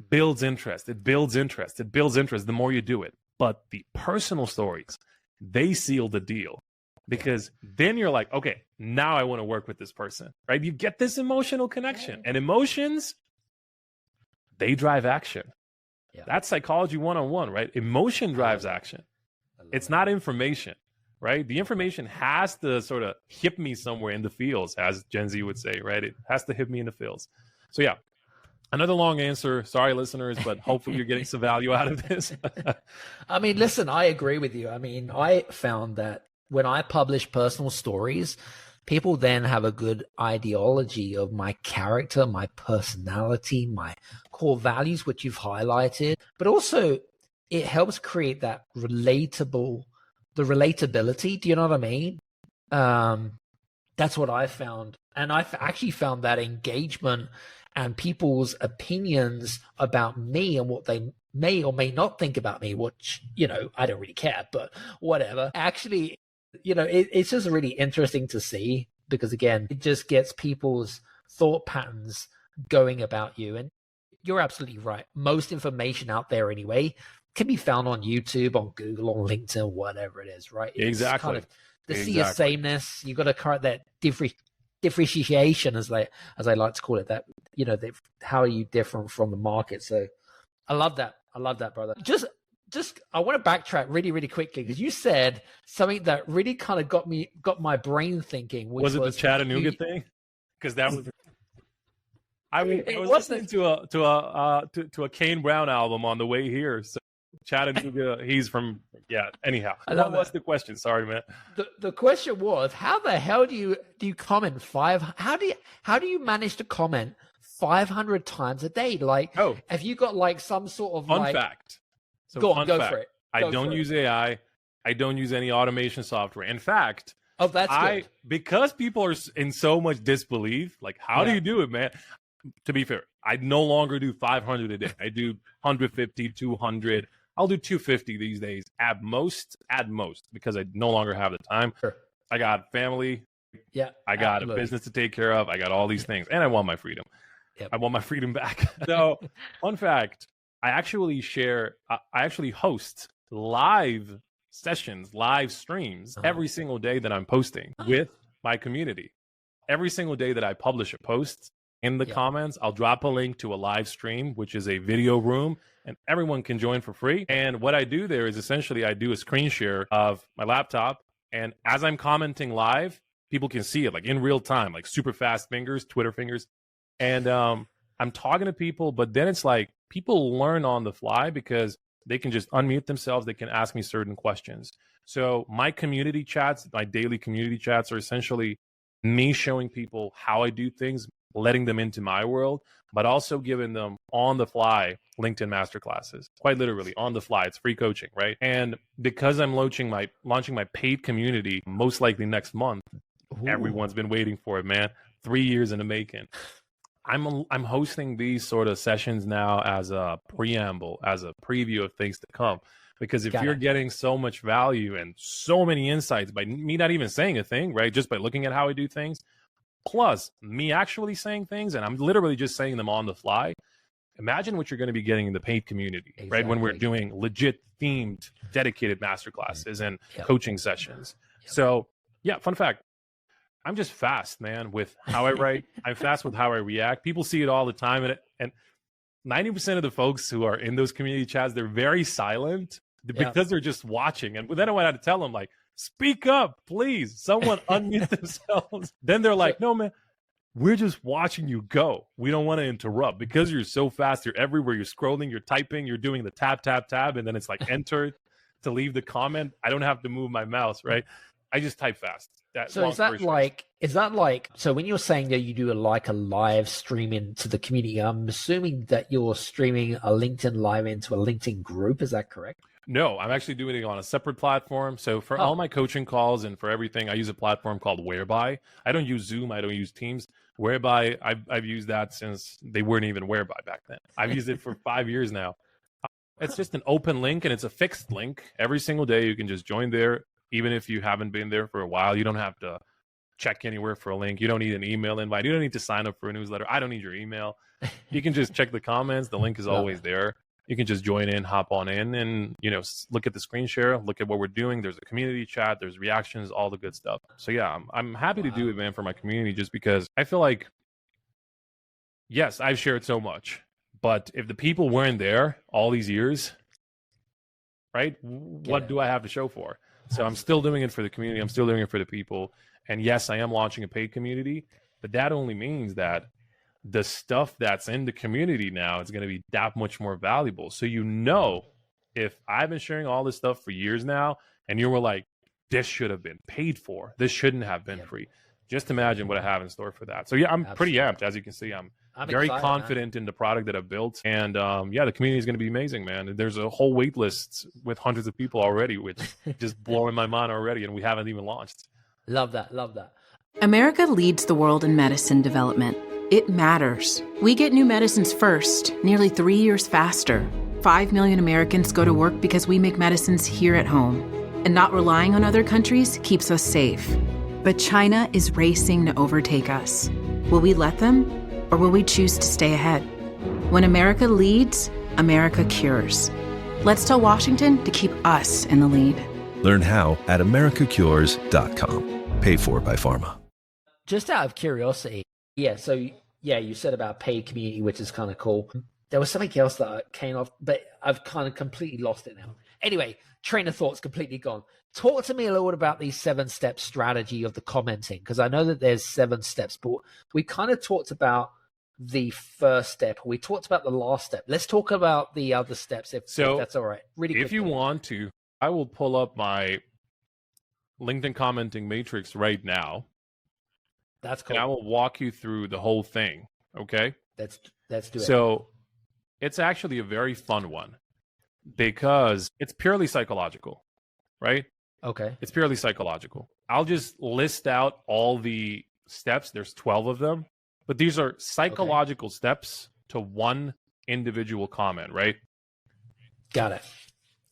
builds interest. It builds interest. It builds interest the more you do it. But the personal stories, they seal the deal. Because then you're like, okay, now I want to work with this person, right? You get this emotional connection, and emotions, they drive action. Yeah. That's psychology 101, right? Emotion drives action. It's not information, right? The information has to sort of hit me somewhere in the feels, as Gen Z would say, right? It has to hit me in the feels. So yeah, another long answer. Sorry, listeners, but hopefully you're getting some value out of this. I mean, listen, I agree with you. I mean, I found that when I publish personal stories, people then have a good ideology of my character, my personality, my core values, which you've highlighted, but also it helps create that relatability. Do you know what I mean? That's what I found. And I've actually found that engagement and people's opinions about me and what they may or may not think about me, which, you know, I don't really care, but whatever. Actually, you know, it's just really interesting to see because, again, it just gets people's thought patterns going about you. And you're absolutely right. Most information out there anyway can be found on YouTube, on Google, on LinkedIn, whatever it is, right? It's Exactly. kind of the sea of sameness. You've got to correct that differentiation, as I like to call it, that, you know, how are you different from the market? So I love that. I love that, brother. Just I want to backtrack really, really quickly because you said something that really kind of got my brain thinking. Which was it the Chattanooga thing? Because that was. I was listening to a Kane Brown album on the way here. So Chattanooga, he's from Anyhow, what was the question? Sorry, man. The question was, how the hell do you comment How do you manage to comment 500 times a day? Like, have you got like some sort of fun fact? So go for it. I don't use AI. I don't use any automation software. In fact, that's good. Because people are in so much disbelief, like, how do you do it, man? To be fair, I no longer do 500 a day. I do 150, 200. I'll do 250 these days at most, because I no longer have the time. Sure. I got family. Yeah. I got a business to take care of. I got all these things, and I want my freedom. Yep. I want my freedom back. So, fun fact, I actually host live sessions, live streams every single day that I'm posting with my community. Every single day that I publish a post, in the comments, I'll drop a link to a live stream, which is a video room, and everyone can join for free. And what I do there is essentially I do a screen share of my laptop, and as I'm commenting live, people can see it like in real time, like super fast fingers, Twitter fingers. And I'm talking to people, but then it's like people learn on the fly because they can just unmute themselves. They can ask me certain questions. So my community chats, my daily community chats are essentially me showing people how I do things, letting them into my world, but also giving them on the fly LinkedIn masterclasses, quite literally on the fly. It's free coaching, right? And because I'm launching my paid community, most likely next month, everyone's been waiting for it, man. 3 years in the making. I'm hosting these sort of sessions now as a preamble, as a preview of things to come. Because if you're getting so much value and so many insights by me not even saying a thing, right? Just by looking at how I do things, plus me actually saying things, and I'm literally just saying them on the fly. Imagine what you're going to be getting in the paid community, right? When we're doing legit themed, dedicated masterclasses and coaching sessions. So yeah, fun fact. I'm just fast, man, with how I write. I'm fast with how I react. People see it all the time. And 90% of the folks who are in those community chats, they're very silent because they're just watching. And then I want to tell them, like, speak up, please. Someone unmute themselves. Then they're like, no, man, we're just watching you go. We don't want to interrupt because you're so fast. You're everywhere. You're scrolling, you're typing, you're doing the tab, tab, tab. And then it's like enter to leave the comment. I don't have to move my mouse, right? I just type fast. So is that like, so when you're saying that you do a live stream into the community, I'm assuming that you're streaming a LinkedIn live into a LinkedIn group. Is that correct? No, I'm actually doing it on a separate platform. So for all my coaching calls and for everything, I use a platform called Whereby. I don't use Zoom. I don't use Teams. Whereby, I've used that since they weren't even Whereby back then. I've used it for 5 years now. It's just an open link and it's a fixed link. Every single day you can just join there. Even if you haven't been there for a while, you don't have to check anywhere for a link. You don't need an email invite. You don't need to sign up for a newsletter. I don't need your email. You can just check the comments. The link is always there. You can just join in, hop on in, and look at the screen share, look at what we're doing. There's a community chat, there's reactions, all the good stuff. So yeah, I'm happy to do it, man, for my community, just because I feel like, yes, I've shared so much, but if the people weren't there all these years, right, what do I have to show for? So I'm still doing it for the community. I'm still doing it for the people. And yes, I am launching a paid community, but that only means that the stuff that's in the community now is going to be that much more valuable. So, if I've been sharing all this stuff for years now, and you were like, this should have been paid for, this shouldn't have been free, just imagine what I have in store for that. So yeah, I'm pretty amped. As you can see, I'm very excited, confident in the product that I've built. And the community is going to be amazing, man. There's a whole wait list with hundreds of people already, which just blowing my mind already, and we haven't even launched. Love that. Love that. America leads the world in medicine development. It matters. We get new medicines first, nearly 3 years faster. 5 million Americans go to work because we make medicines here at home. And not relying on other countries keeps us safe. But China is racing to overtake us. Will we let them, or will we choose to stay ahead? When America leads, America cures. Let's tell Washington to keep us in the lead. Learn how at americacures.com. Paid for by pharma. Just out of curiosity, you said about paid community, which is kind of cool. There was something else that came off, but I've kind of completely lost it now. Anyway, train of thought's completely gone. Talk to me a little bit about the 7-step strategy of the commenting, because I know that there's 7 steps, but we kind of talked about the first step. We talked about the last step. Let's talk about the other steps, if that's all right. Really, if you want to, I will pull up my LinkedIn commenting matrix right now. That's cool. And I will walk you through the whole thing. Okay. Let's do it. So it's actually a very fun one because it's purely psychological, right? Okay. It's purely psychological. I'll just list out all the steps. There's 12 of them, but these are psychological steps to one individual comment, right? Got it.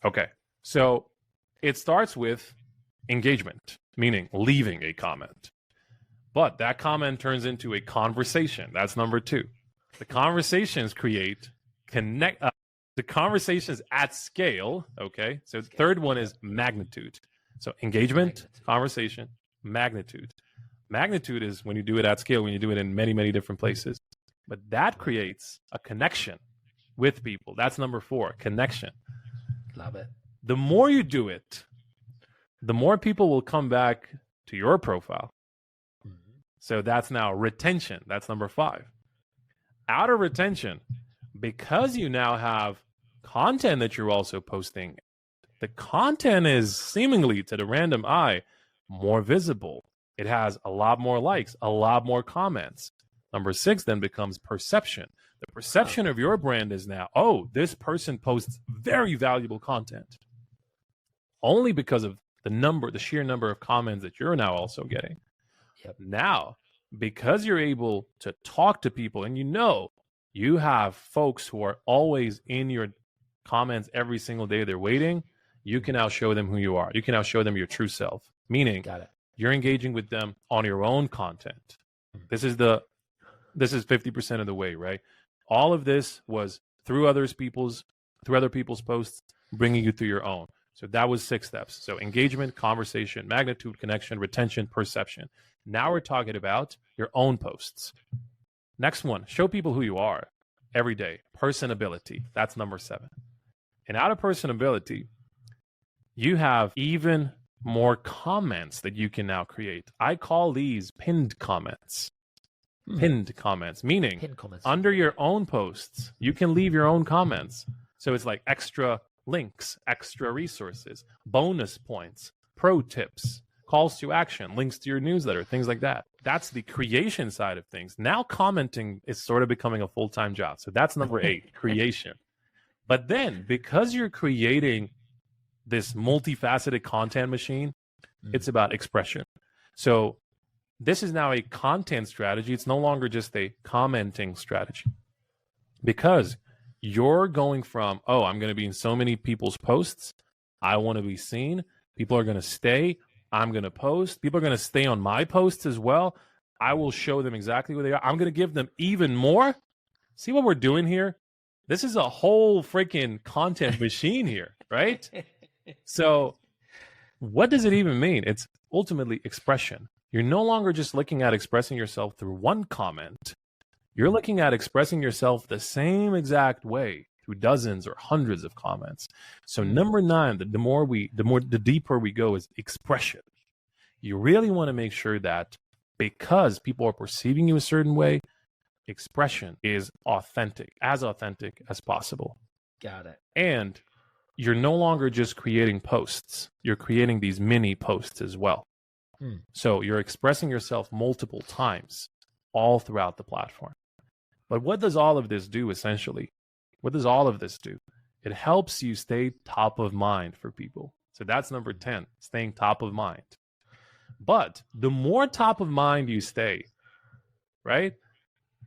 Okay. So it starts with engagement, meaning leaving a comment. But that comment turns into a conversation. That's number 2. The conversations the conversations at scale. Okay. So the third one is magnitude. So engagement, conversation, magnitude. Magnitude is when you do it at scale, when you do it in many, many different places. But that creates a connection with people. That's number 4, connection. Love it. The more you do it, the more people will come back to your profile. So that's now retention. That's number 5. Out of retention, because you now have content that you're also posting, the content is seemingly, to the random eye, more visible. It has a lot more likes, a lot more comments. Number 6 then becomes perception. The perception of your brand is now, this person posts very valuable content. Only because of the sheer number of comments that you're now also getting. Yep. Now, because you're able to talk to people and you have folks who are always in your comments every single day, they're waiting, you can now show them who you are. You can now show them your true self, meaning you're engaging with them on your own content. This is 50% of the way, right? All of this was through other people's posts, bringing you through your own. So that was 6 steps. So engagement, conversation, magnitude, connection, retention, perception. Now we're talking about your own posts. Next one, show people who you are every day. Personability. That's number 7. And out of personability, you have even more comments that you can now create. I call these pinned comments. Pinned comments, meaning under your own posts, you can leave your own comments. So it's like extra links, extra resources, bonus points, pro tips, calls to action, links to your newsletter, things like that. That's the creation side of things. Now commenting is sort of becoming a full-time job. So that's number 8, creation. But then because you're creating this multifaceted content machine, it's about expression. So this is now a content strategy. It's no longer just a commenting strategy, because you're going from, I'm going to be in so many people's posts. I want to be seen. People are going to stay. I'm going to post. People are going to stay on my posts as well. I will show them exactly who they are. I'm going to give them even more. See what we're doing here? This is a whole freaking content machine here, right? So what does it even mean? It's ultimately expression. You're no longer just looking at expressing yourself through one comment. You're looking at expressing yourself the same exact way through dozens or hundreds of comments. So number 9, the deeper we go is expression. You really want to make sure that because people are perceiving you a certain way, expression is authentic as possible. Got it. And you're no longer just creating posts. You're creating these mini posts as well. So you're expressing yourself multiple times all throughout the platform. But what does all of this do essentially? What does all of this do? It helps you stay top of mind for people. So that's number 10, staying top of mind. But the more top of mind you stay, right?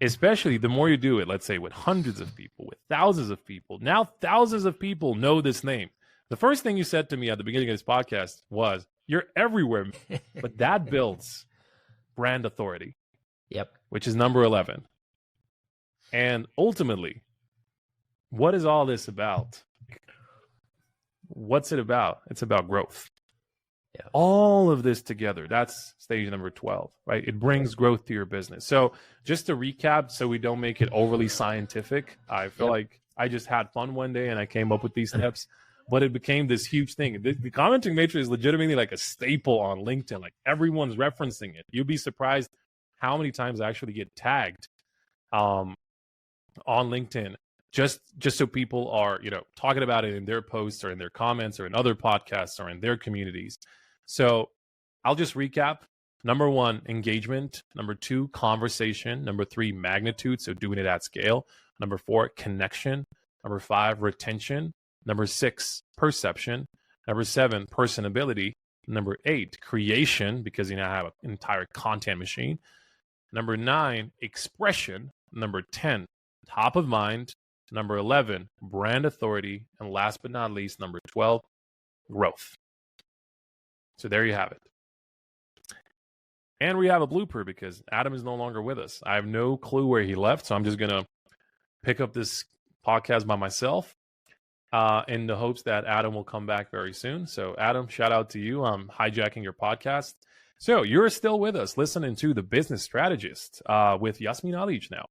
Especially the more you do it, let's say with hundreds of people, with thousands of people. Now thousands of people know this name. The first thing you said to me at the beginning of this podcast was, you're everywhere. But that builds brand authority. Yep. Which is number 11. And ultimately, what is all this about? What's it about? It's about growth. Yeah. All of this together, that's stage number 12, right? It brings growth to your business. So just to recap, so we don't make it overly scientific, I feel like I just had fun one day and I came up with these steps, but it became this huge thing. The commenting matrix is legitimately like a staple on LinkedIn. Like everyone's referencing it. You'd be surprised how many times I actually get tagged on LinkedIn just so people are, talking about it in their posts or in their comments or in other podcasts or in their communities. So I'll just recap. Number 1, engagement. Number 2, conversation. Number 3, magnitude. So doing it at scale. Number 4, connection. Number 5, retention. Number 6, perception. Number 7, personability. Number 8, creation, because you now have an entire content machine. Number 9, expression. Number 10, top of mind. Number 11, brand authority. And last but not least, number 12, growth. So there you have it. And we have a blooper because Adam is no longer with us. I have no clue where he left, so I'm just going to pick up this podcast by myself in the hopes that Adam will come back very soon. So Adam, shout out to you. I'm hijacking your podcast. So you're still with us listening to The Business Strategist with Yasmin Alic now.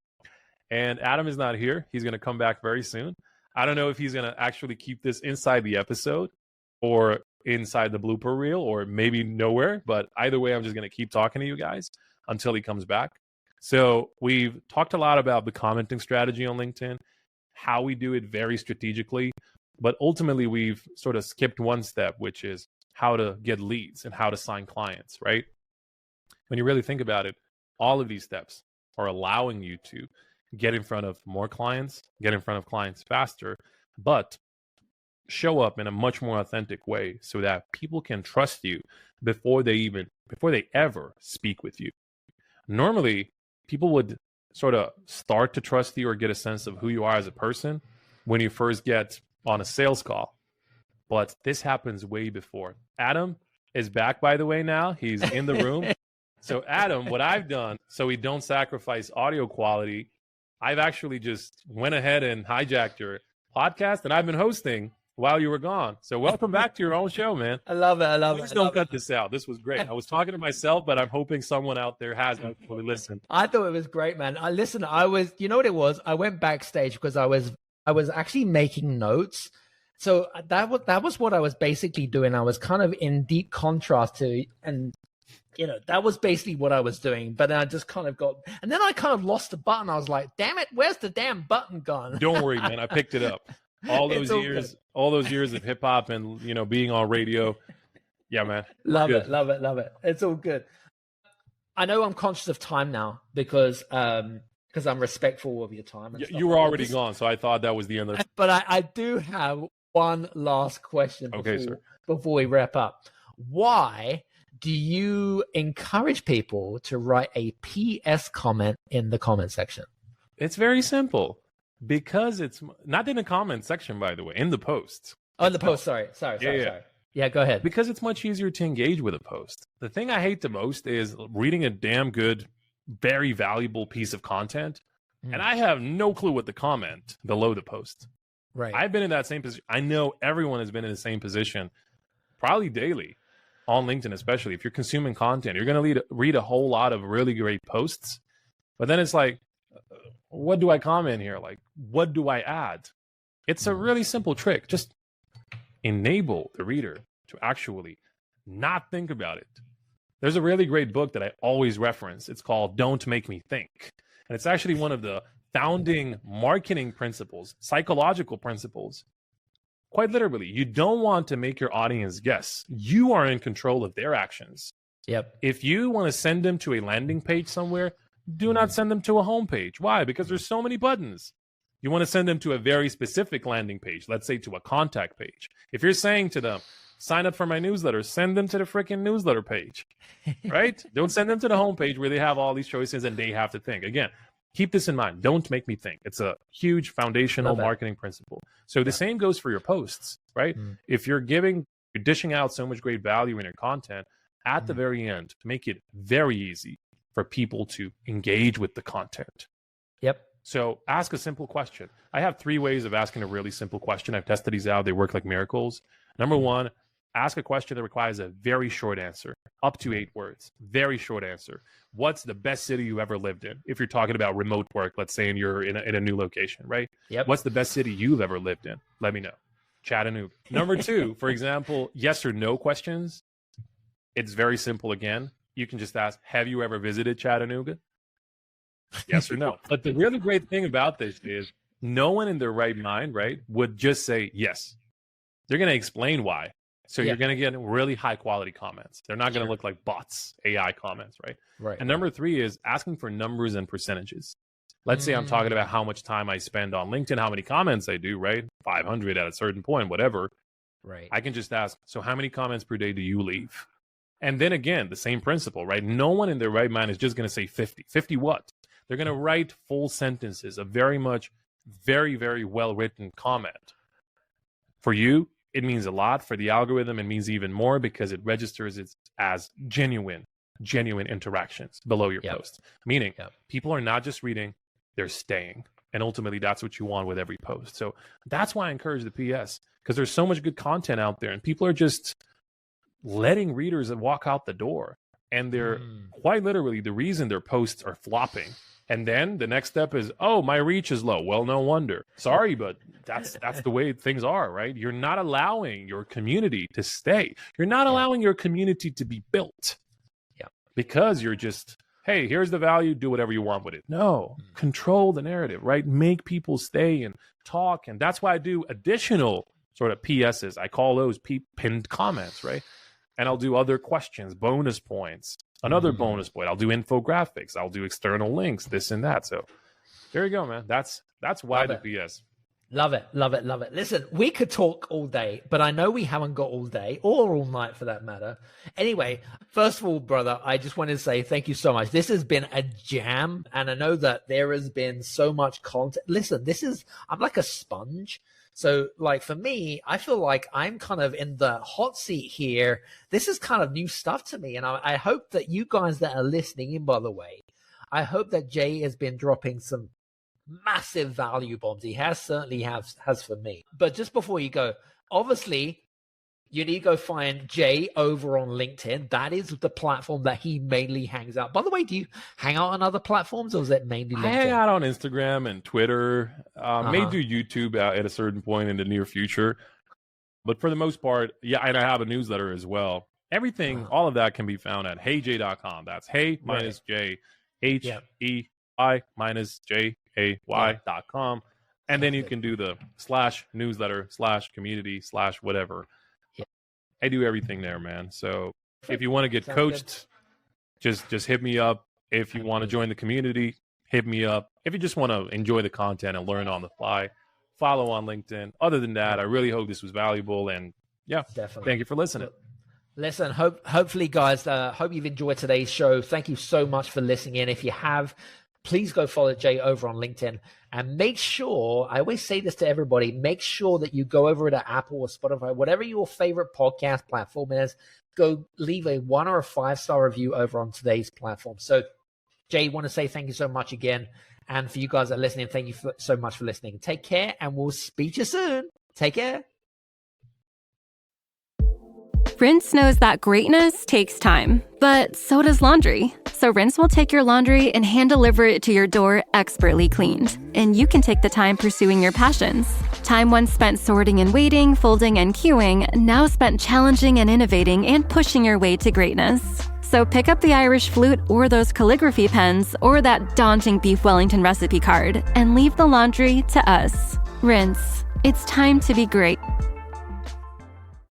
And Adam is not here. He's going to come back very soon. I don't know if he's going to actually keep this inside the episode or inside the blooper reel or maybe nowhere. But either way, I'm just going to keep talking to you guys until he comes back. So we've talked a lot about the commenting strategy on LinkedIn, how we do it very strategically. But ultimately, we've sort of skipped one step, which is how to get leads and how to sign clients, right? When you really think about it, all of these steps are allowing you to get in front of more clients, get in front of clients faster, but show up in a much more authentic way so that people can trust you before they ever speak with you. Normally, people would sort of start to trust you or get a sense of who you are as a person when you first get on a sales call. But this happens way before. Adam is back, by the way, now. He's in the room. So Adam, what I've done, so we don't sacrifice audio quality, I've actually just went ahead and hijacked your podcast, and I've been hosting while you were gone. So welcome back to your own show, man. I love it. Please don't cut this out. This was great. I was talking to myself, but I'm hoping someone out there has actually listened. I thought it was great, man. You know what it was? I went backstage because I was actually making notes. So that was what I was basically doing. I was kind of in deep contrast to, and that was basically what I was doing. But then I just kind of and then I kind of lost the button. I was like, damn it, where's the damn button gone? Don't worry, man. I picked it up. All those years of hip hop and, being on radio. Yeah, man. Love it. It's all good. I know I'm conscious of time now because I'm respectful of your time. And you were already gone, so I thought that was the end of it. But I do have one last question before we wrap up. Why do you encourage people to write a PS comment in the comment section? It's very simple. Because it's not in the comment section, by the way, in the post. Oh, in the post. Sorry. Yeah, go ahead. Because it's much easier to engage with a post. The thing I hate the most is reading a damn good, very valuable piece of content and I have no clue what to comment below the post. Right. I've been in that same position. I know everyone has been in the same position, probably daily, on LinkedIn especially. If you're consuming content, you're going to read a whole lot of really great posts, but then it's like, what do I comment here? Like, what do I add? It's a really simple trick. Just enable the reader to actually not think about it. There's a really great book that I always reference. It's called Don't Make Me Think. And it's actually one of the founding marketing principles, psychological principles. Quite literally, you don't want to make your audience guess. You are in control of their actions. Yep. If you want to send them to a landing page somewhere, do not send them to a homepage. Why? Because there's so many buttons. You want to send them to a very specific landing page, let's say to a contact page. If you're saying to them, sign up for my newsletter, send them to the freaking newsletter page, right? Don't send them to the homepage where they have all these choices and they have to think. Again, keep this in mind. Don't make me think. It's a huge foundational marketing principle. So the same goes for your posts, right? If you're dishing out so much great value in your content, at the very end, make it very easy for people to engage with the content. Yep. So ask a simple question. I have 3 ways of asking a really simple question. I've tested these out. They work like miracles. Number 1, ask a question that requires a very short answer, up to 8 words. Very short answer. What's the best city you ever lived in? If you're talking about remote work, let's say, and you're in a new location, right? Yep. What's the best city you've ever lived in? Let me know. Chattanooga. Number 2, for example, yes or no questions. It's very simple again. You can just ask, have you ever visited Chattanooga? Yes or no. But the really great thing about this is no one in their right mind, right, would just say yes. They're going to explain why. So you're going to get really high quality comments. They're not going to look like bots, AI comments, right? Right. And number 3 is asking for numbers and percentages. Let's say I'm talking about how much time I spend on LinkedIn, how many comments I do, right? 500 at a certain point, whatever. Right. I can just ask, so how many comments per day do you leave? And then again, the same principle, right? No one in their right mind is just going to say 50. 50 what? They're going to write full sentences, a very, very well-written comment. For you, it means a lot. For the algorithm, it means even more because it registers it as genuine interactions below your post. Meaning people are not just reading, they're staying. And ultimately, that's what you want with every post. So that's why I encourage the PS, because there's so much good content out there and people are just letting readers walk out the door. And they're quite literally the reason their posts are flopping. And then the next step is, oh, my reach is low. Well, no wonder. Sorry, but that's the way things are, right? You're not allowing your community to stay. You're not allowing your community to be built. Yeah. Because you're just, hey, here's the value, do whatever you want with it. No, control the narrative, right? Make people stay and talk. And that's why I do additional sort of PSs. I call those pinned comments, right? And I'll do other questions, bonus points. Another bonus point. I'll do infographics. I'll do external links, this and that. So there you go, man. That's why the PS. Love it. Love it. Love it. Listen, we could talk all day, but I know we haven't got all day or all night for that matter. Anyway, first of all, brother, I just wanted to say thank you so much. This has been a jam. And I know that there has been so much content. Listen, I'm like a sponge. So like for me, I feel like I'm kind of in the hot seat here. This is kind of new stuff to me. And I hope that you guys that are listening in, by the way, I hope that Jay has been dropping some massive value bombs. He certainly has for me. But just before you go, obviously, you need to go find Jay over on LinkedIn. That is the platform that he mainly hangs out. By the way, do you hang out on other platforms or is it mainly LinkedIn? I hang out on Instagram and Twitter. May do YouTube at a certain point in the near future. But for the most part, yeah, and I have a newsletter as well. Everything, all of that can be found at heyjay.com. That's hey minus J, HEI minus JAY.com. And then you can do the /newsletter /community /whatever. I do everything there, man. So if you want to get coached, just hit me up. If you want to join the community, hit me up. If you just want to enjoy the content and learn on the fly, follow on LinkedIn. Other than that, I really hope this was valuable. And yeah, definitely. Thank you for listening. Listen, hopefully, guys, hope you've enjoyed today's show. Thank you so much for listening in. If you have, please go follow Jay over on LinkedIn and make sure, I always say this to everybody, make sure that you go over to Apple or Spotify, whatever your favorite podcast platform is, go leave a 1 or a 5-star review over on today's platform. So Jay, want to say thank you so much again. And for you guys that are listening, thank you so much for listening. Take care, and we'll speak to you soon. Take care. Rinse knows that greatness takes time, but so does laundry. So Rinse will take your laundry and hand deliver it to your door expertly cleaned. And you can take the time pursuing your passions. Time once spent sorting and waiting, folding and queuing, now spent challenging and innovating and pushing your way to greatness. So pick up the Irish flute or those calligraphy pens or that daunting beef Wellington recipe card and leave the laundry to us. Rinse. It's time to be great.